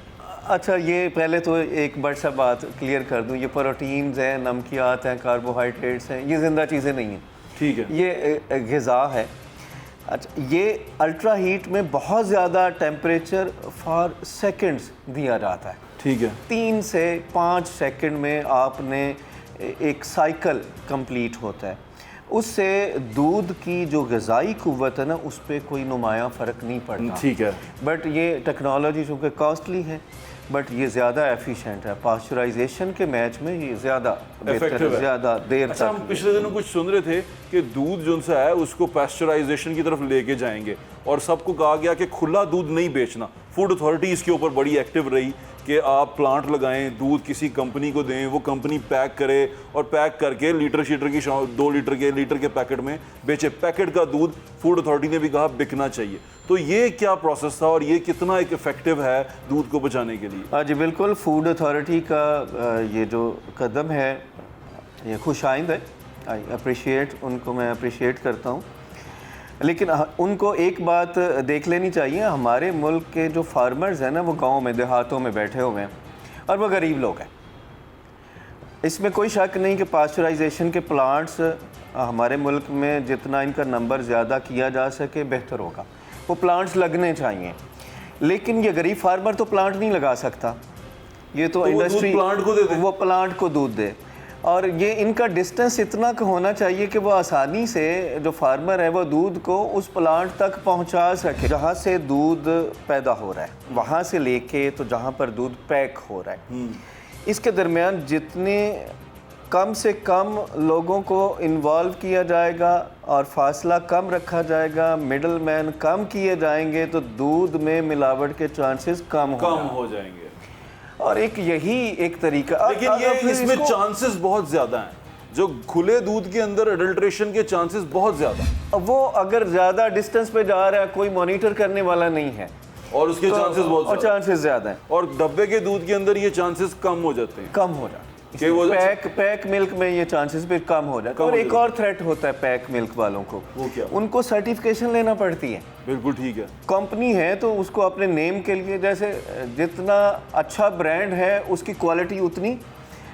Speaker 16: अच्छा, ये पहले तो एक बड़ सा बात क्लियर कर दूं, ये प्रोटीन्स हैं, नमकियात हैं, कार्बोहाइड्रेट्स हैं, ये ज़िंदा चीज़ें नहीं हैं।
Speaker 1: ठीक है।
Speaker 16: ये ग़िज़ा है। अच्छा, ये अल्ट्रा हीट में बहुत ज़्यादा टेम्परेचर फॉर सेकंड्स दिया जाता है।
Speaker 1: ठीक है।
Speaker 16: 3 से 5 सेकंड में आपने एक साइकिल कंप्लीट होता है, उससे दूध की जो ग़िज़ाई क़ुव्वत है ना, उस पर कोई नुमाया फ़र्क नहीं पड़ता।
Speaker 1: ठीक है।
Speaker 16: बट ये टेक्नोलॉजी चूँकि कॉस्टली है, बट ये ज़्यादा एफिशिएंट है। पास्चराइजेशन के मैच में ये ज़्यादा बेहतर है, ज़्यादा देर
Speaker 1: अच्छा,
Speaker 16: तक।
Speaker 1: हम पिछले दिनों कुछ सुन रहे थे कि दूध जो सा है उसको पास्चराइजेशन की तरफ लेके जाएंगे और सबको कहा गया कि खुला दूध नहीं बेचना। फूड अथॉरिटी इसके ऊपर बड़ी एक्टिव रही कि आप प्लांट लगाएं, दूध किसी कंपनी को दें, वो कंपनी पैक करे और पैक करके लीटर शीटर की 2 लीटर के पैकेट में बेचे। पैकेट का दूध फूड अथॉरिटी ने भी कहा बिकना चाहिए। तो ये क्या प्रोसेस था और ये कितना एक इफेक्टिव है दूध को बचाने के लिए?
Speaker 16: हाँ जी बिल्कुल, फूड अथॉरिटी का ये जो कदम है ये खुशाइंद है। आई अप्रिशिएट उनको, मैं अप्रिशिएट करता हूँ। लेकिन उनको एक बात देख लेनी चाहिए, हमारे मुल्क के जो फार्मर्स हैं ना, वो गाँव में देहातों में बैठे हुए हैं और वो गरीब लोग हैं। इसमें कोई शक नहीं कि पास्चराइजेशन के प्लांट्स हमारे मुल्क में जितना इनका नंबर ज़्यादा किया जा सके बेहतर होगा, वो प्लांट्स लगने चाहिए। लेकिन ये गरीब फार्मर तो प्लांट नहीं लगा सकता, ये तो इंडस्ट्री
Speaker 1: प्लांट को दे दे,
Speaker 16: वो प्लांट को दूध दे। और ये इनका डिस्टेंस इतना होना चाहिए कि वो आसानी से जो फार्मर है वो दूध को उस प्लांट तक पहुंचा सके जहाँ से दूध पैदा हो रहा है, वहाँ से लेके तो जहाँ पर दूध पैक हो रहा है। इसके दरमियान जितने कम से कम लोगों को इन्वॉल्व किया जाएगा और फासला कम रखा जाएगा, मिडल मैन कम किए जाएंगे, तो दूध में मिलावट के चांसेस कम
Speaker 1: हो जाएंगे।
Speaker 16: और एक यही एक तरीका,
Speaker 1: लेकिन ये इसमें चांसेस बहुत ज़्यादा हैं, जो खुले दूध के अंदर अडल्ट्रेशन के चांसेस बहुत ज़्यादा।
Speaker 16: अब वो अगर ज़्यादा डिस्टेंस पे जा रहा है, कोई मॉनिटर करने वाला नहीं है
Speaker 1: और उसके चांसेस बहुत
Speaker 16: चांसेस ज़्यादा हैं,
Speaker 1: और डब्बे के दूध के अंदर ये चांसेस कम हो जाते हैं,
Speaker 16: कम हो जाते हैं। पैक मिल्क में ये चांसेस भी कम हो जाते हैं। और एक और थ्रेट होता है पैक मिल्क वालों को,
Speaker 1: वो क्या?
Speaker 16: उनको सर्टिफिकेशन लेना पड़ती है।
Speaker 1: बिल्कुल ठीक है।
Speaker 16: कंपनी है तो उसको अपने नेम के लिए, जैसे जितना अच्छा ब्रांड है उसकी क्वालिटी उतनी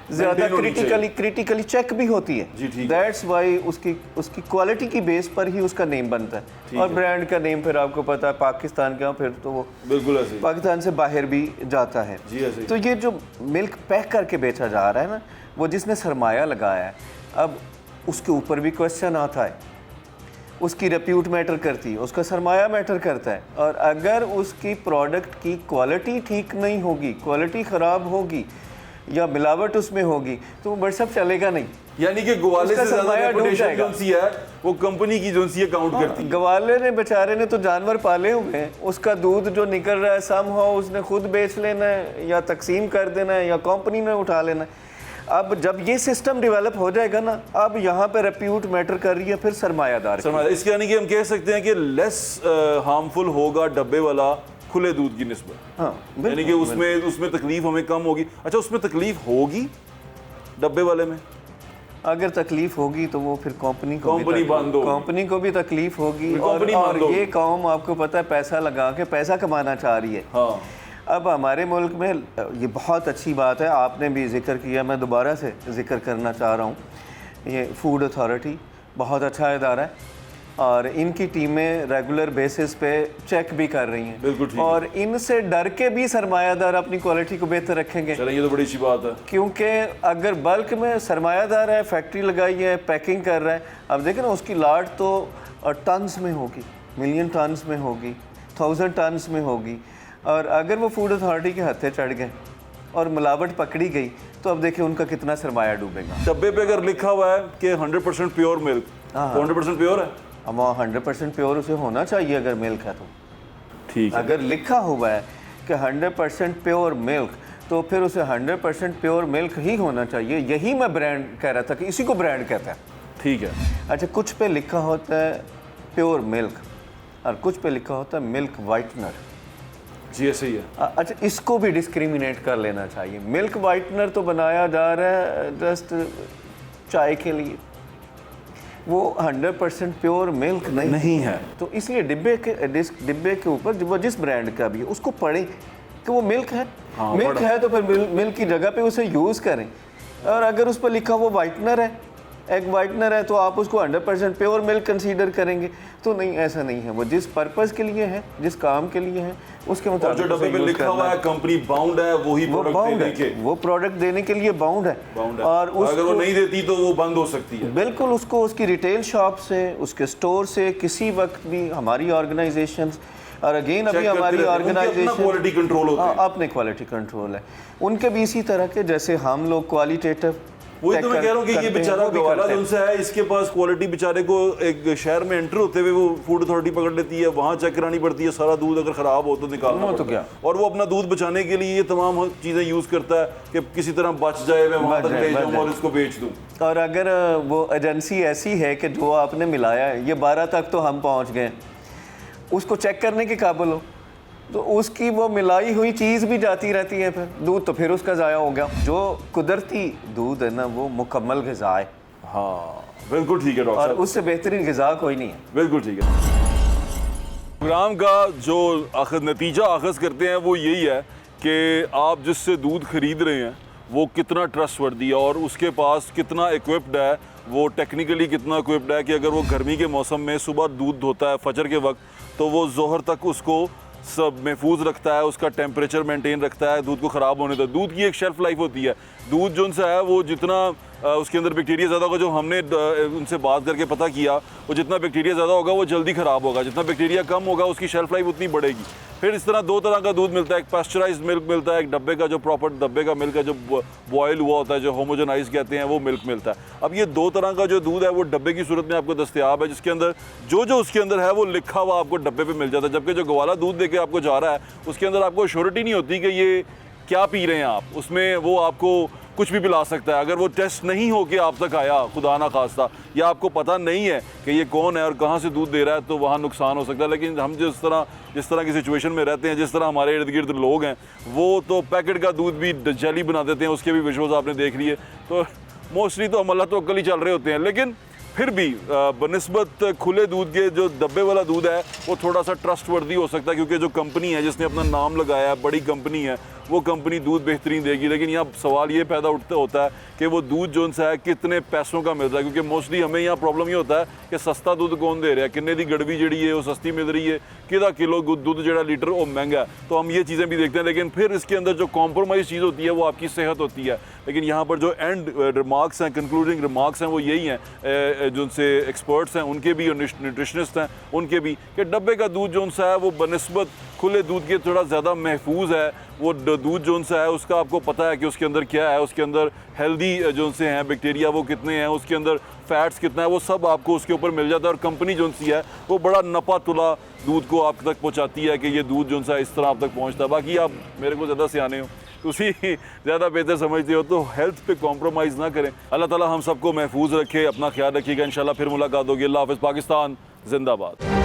Speaker 16: ज़्यादा क्रिटिकली चेक भी होती है। दैट्स वाई उसकी क्वालिटी की बेस पर ही उसका नेम बनता है। और ब्रांड का नेम फिर आपको पता है पाकिस्तान का, फिर तो वो
Speaker 1: बिल्कुल ऐसे
Speaker 16: पाकिस्तान से बाहर भी जाता है। तो ये जो मिल्क पैक करके बेचा जा रहा है ना, वो जिसने सरमाया लगाया है, अब उसके ऊपर भी क्वेश्चन आता है। उसकी रेप्यूट मैटर करती है, उसका सरमाया मैटर करता है। और अगर उसकी प्रोडक्ट की क्वालिटी ठीक नहीं होगी, क्वालिटी ख़राब होगी या मिलावट उसमें होगी, तो वो व्हाट्सएप चलेगा नहीं।
Speaker 1: यानी कि गवाले से ज़्यादा रेपुटेशन जो सी है वो कंपनी की जो सी है काउंट करती है।
Speaker 16: गवाले ने बेचारे ने तो जानवर पाले हुए हैं, उसका दूध जो निकल रहा है समहाउ उसने खुद बेच लेना है या तकसीम कर देना है या कंपनी ने उठा लेना है। अब जब ये सिस्टम डेवलप हो जाएगा ना, अब यहाँ पे रेप्यूट मैटर कर रही है, फिर सरमायादार।
Speaker 1: इसके यानी कि हम कह सकते हैं कि लेस हार्मफुल होगा डब्बे वाला खुले दूध की निस्बत।
Speaker 16: हाँ,
Speaker 1: यानी कि उसमें तकलीफ हमें कम होगी। अच्छा, उसमें तकलीफ होगी डब्बे वाले में?
Speaker 16: अगर तकलीफ होगी तो वो फिर कंपनी को भी तकलीफ होगी। और ये कौम आपको पता है पैसा लगा के पैसा कमाना चाह रही है।
Speaker 1: हाँ।
Speaker 16: अब हमारे मुल्क में ये बहुत अच्छी बात है, आपने भी जिक्र किया, मैं दोबारा से जिक्र करना चाह रहा हूँ, ये फूड अथॉरिटी बहुत अच्छा इदारा है और इनकी टीमें रेगुलर बेसिस पे चेक भी कर रही हैं।
Speaker 1: बिल्कुल ठीक।
Speaker 16: और इनसे डर के भी सरमायादार अपनी क्वालिटी को बेहतर रखेंगे।
Speaker 1: चलिए, ये तो बड़ी अच्छी बात है, क्योंकि
Speaker 16: अगर बल्क में सरमायादार है, फैक्ट्री लगाई है, पैकिंग कर रहा है, अब देखें ना उसकी लाट तो टन्स में होगी, मिलियन टन्स में होगी, 1000 टन्स में होगी। और अगर वो फूड अथॉरिटी के हत्थे चढ़ गए और मिलावट पकड़ी गई तो अब देखिए उनका कितना सरमाया डूबेगा।
Speaker 1: डब्बे पे अगर लिखा हुआ है कि 100% प्योर मिल्क, तो 100% प्योर है।
Speaker 16: अब 100% प्योर उसे होना चाहिए अगर मिल्क है तो
Speaker 1: ठीक है।
Speaker 16: अगर लिखा हुआ है कि 100% प्योर मिल्क, तो फिर उसे 100% प्योर मिल्क ही होना चाहिए। यही मैं ब्रांड कह रहा था कि इसी को ब्रांड कहता है।
Speaker 1: ठीक है।
Speaker 16: अच्छा, कुछ पे लिखा होता है प्योर मिल्क और कुछ पे लिखा होता है मिल्क वाइटनर।
Speaker 1: जी ऐसे ही है।
Speaker 16: अच्छा, इसको भी डिस्क्रिमिनेट कर लेना चाहिए। मिल्क वाइटनर तो बनाया जा रहा है जस्ट चाय के लिए, वो 100% प्योर मिल्क नहीं है। तो इसलिए डिब्बे के ऊपर वो जिस ब्रांड का भी है उसको पढ़ें कि वो मिल्क है। मिल्क है तो फिर मिल्क की जगह पे उसे यूज़ करें। और अगर उस पर लिखा वो वाइटनर है, एग वाइटनर है, तो आप उसको 100% प्योर मिल्क कंसीडर करेंगे। तो नहीं, ऐसा नहीं है। वो जिस पर्पस के लिए है, जिस काम के लिए है, उसके मुताबिक
Speaker 1: जो डब्बे पे लिखा हुआ है कंपनी बाउंड है, वही
Speaker 16: वो प्रोडक्ट देने के लिए बाउंड है।
Speaker 1: और अगर वो नहीं देती तो वो बंद हो सकती है।
Speaker 16: बिल्कुल, उसको उसकी रिटेल शॉप से, उसके स्टोर से किसी वक्त भी हमारी ऑर्गेनाइजेशन, और अगेन अभी हमारी ऑर्गेनाइजेशन
Speaker 1: क्वालिटी कंट्रोल होता है,
Speaker 16: अपने क्वालिटी कंट्रोल है, उनके भी इसी तरह के जैसे हम लोग क्वालिटेटिव।
Speaker 1: वही तो मैं कह रहा हूँ कि ये बेचारा गवाला जो उनसे है, इसके पास क्वालिटी बेचारे को एक शहर में एंटर होते हुए वो फूड अथॉरिटी पकड़ लेती है, वहाँ चेक करानी पड़ती है, सारा दूध अगर ख़राब हो तो निकालना तो क्या, और वो अपना दूध बचाने के लिए ये तमाम चीज़ें यूज़ करता है कि किसी तरह बच जाए, मैं वहाँ तक ले जाऊँ और इसको बेच दूँ।
Speaker 16: और अगर वो एजेंसी ऐसी है कि जो आपने मिलाया है, ये 12 तक तो हम पहुँच गए, उसको चेक करने के काबिल हो, तो उसकी वो मिलाई हुई चीज़ भी जाती रहती है, फिर दूध तो फिर उसका ज़ाया हो गया। जो कुदरती दूध है ना, वो मुकम्मल ग़िज़ा है।
Speaker 1: हाँ बिल्कुल ठीक है डॉक्टर,
Speaker 16: और उससे बेहतरीन ग़िज़ा कोई नहीं है।
Speaker 1: बिल्कुल ठीक है। प्रोग्राम का जो नतीजा अखज़ करते हैं वो यही है कि आप जिससे दूध ख़रीद रहे हैं वो कितना ट्रस्टवर्दी है और उसके पास कितना इक्विप्ड है, वो टेक्निकली कितना इक्विप्ड है कि अगर वो गर्मी के मौसम में सुबह दूध धोता है फजर के वक्त, तो वो ज़ोहर तक उसको सब महफूज रखता है, उसका टेम्परेचर मेंटेन रखता है, दूध को ख़राब होने तक। दूध की एक शेल्फ़ लाइफ होती है। दूध जो उनसे है वो जितना उसके अंदर बैक्टीरिया ज़्यादा होगा, जो हमने उनसे बात करके पता किया, वो जितना बैक्टीरिया ज़्यादा होगा वो जल्दी ख़राब होगा, जितना बैक्टीरिया कम होगा उसकी शेल्फ़ लाइफ उतनी बढ़ेगी। फिर इस तरह दो तरह का दूध मिलता है, एक पास्चराइज्ड मिल्क मिलता है, एक डब्बे का जो प्रॉपर डब्बे का मिल्क है जो बॉयल हुआ होता है, जो होमोजेनाइज कहते हैं, वो मिल्क मिलता है। अब ये दो तरह का जो दूध है वो डब्बे की सूरत में आपको दस्तयाब है, जिसके अंदर जो उसके अंदर है वो लिखा हुआ आपको डब्बे पे मिल जाता है। जबकि जो गवाला दूध देके आपको जा रहा है उसके अंदर आपको श्योरिटी नहीं होती कि ये क्या पी रहे हैं आप, उसमें वो आपको कुछ भी पिला सकता है। अगर वो टेस्ट नहीं हो के आप तक आया खुदा ना खास्ता, या आपको पता नहीं है कि ये कौन है और कहाँ से दूध दे रहा है, तो वहाँ नुकसान हो सकता है। लेकिन हम जिस तरह की सिचुएशन में रहते हैं, जिस तरह हमारे इर्द गिर्द लोग हैं, वो तो पैकेट का दूध भी जेली बना देते हैं, उसके भी विजुअल्स आपने देख लिए। तो मोस्टली तो हम अल्लाह तो अक्ल ही चल रहे होते हैं, लेकिन फिर भी बनिस्बत खुले दूध के जो डब्बे वाला दूध है वो थोड़ा सा ट्रस्टवर्दी हो सकता है, क्योंकि जो कंपनी है जिसने अपना नाम लगाया है, बड़ी कंपनी है, वो कंपनी दूध बेहतरीन देगी। लेकिन यहाँ सवाल ये पैदा होता है कि वो दूध जो सा है कितने पैसों का मिल रहा है, क्योंकि मोस्टली हमें यहाँ प्रॉब्लम ये होता है कि सस्ता दूध कौन दे रहा है, किन्ने दी गड़वी जी है वो सस्ती मिल रही है, किदा किलो दूध जो लीटर वो महंगा है। तो हम ये चीज़ें भी देखते हैं, लेकिन फिर इसके अंदर जो कॉम्प्रोमाइज़ चीज़ होती है वो आपकी सेहत होती है। लेकिन यहाँ पर जो एंड रिमार्क्स हैं, कंक्लूडिंग रिमार्क्स हैं, वो यही हैं जो उनसे एक्सपर्ट्स हैं उनके भी और न्यूट्रिशनिस्ट हैं उनके भी, कि डब्बे का दूध जो सा है वो बनस्बत खुले दूध के थोड़ा ज़्यादा महफूज है। वो दूध जो सा है उसका आपको पता है कि उसके अंदर क्या है, उसके अंदर हेल्दी जो से हैं बैक्टीरिया वो कितने हैं, उसके अंदर फैट्स कितना है, वो सब आपको उसके ऊपर मिल जाता है। और कंपनी जो सी है वो बड़ा नपा तुला दूध को आप तक पहुँचाती है कि ये दूध जो सा इस तरह आप तक पहुँचता है। बाकी आप मेरे को ज़्यादा सियाने हो, उसी ज़्यादा बेहतर समझते हो, तो हेल्थ पे कॉम्प्रोमाइज़ ना करें। अल्लाह ताला हम सबको महफूज रखे, अपना ख्याल रखिएगा। इंशाल्लाह फिर मुलाकात होगी। अल्लाह हाफ़िज़। पाकिस्तान जिंदाबाद।